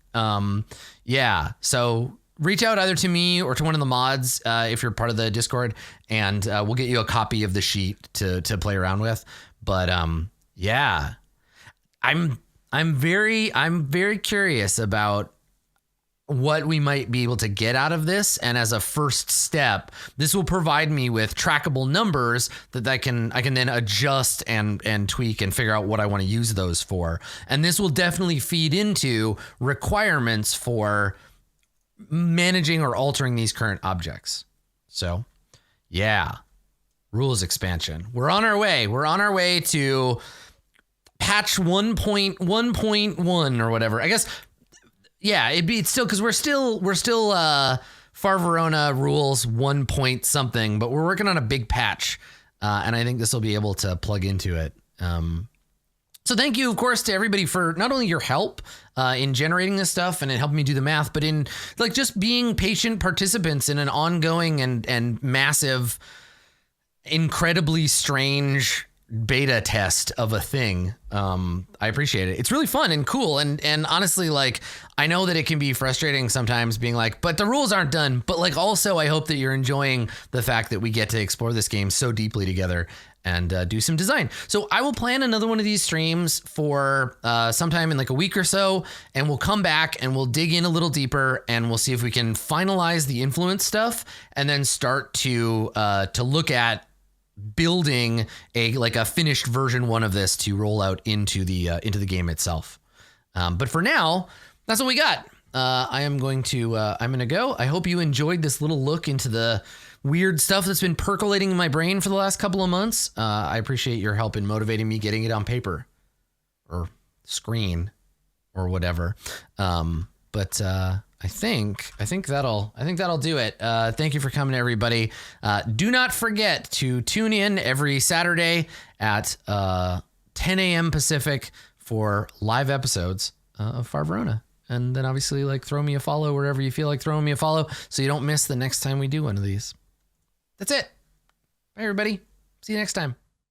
Yeah. So reach out either to me or to one of the mods if you're part of the Discord, and we'll get you a copy of the sheet to play around with. But yeah, I'm very curious about what we might be able to get out of this. And as a first step, this will provide me with trackable numbers that I can then adjust and tweak and figure out what I want to use those for. And this will definitely feed into requirements for managing or altering these current objects. So yeah, rules expansion. We're on our way. We're on our way to patch 1.1.1 or whatever. I guess. Yeah, it's still, because we're still Far Verona rules 1 point something, but we're working on a big patch, and I think this will be able to plug into it. So thank you, of course, to everybody for not only your help in generating this stuff and in helping me do the math, but in just being patient participants in an ongoing and massive, incredibly strange beta test of a thing. I appreciate it. It's really fun and cool. And honestly, I know that it can be frustrating sometimes being but the rules aren't done. But also, I hope that you're enjoying the fact that we get to explore this game so deeply together and do some design. So I will plan another one of these streams for sometime in a week or so, and we'll come back and we'll dig in a little deeper, and we'll see if we can finalize the influence stuff and then start to look at building a finished version 1 of this to roll out into the game itself. But for now, that's what we got. I'm going to go. I hope you enjoyed this little look into the weird stuff that's been percolating in my brain for the last couple of months. I appreciate your help in motivating me getting it on paper or screen or whatever. But I think that'll do it. Thank you for coming, everybody. Do not forget to tune in every Saturday at 10 a.m. Pacific for live episodes of Far Verona. And then obviously throw me a follow wherever you feel like throwing me a follow so you don't miss the next time we do one of these. That's it. Bye, everybody. See you next time.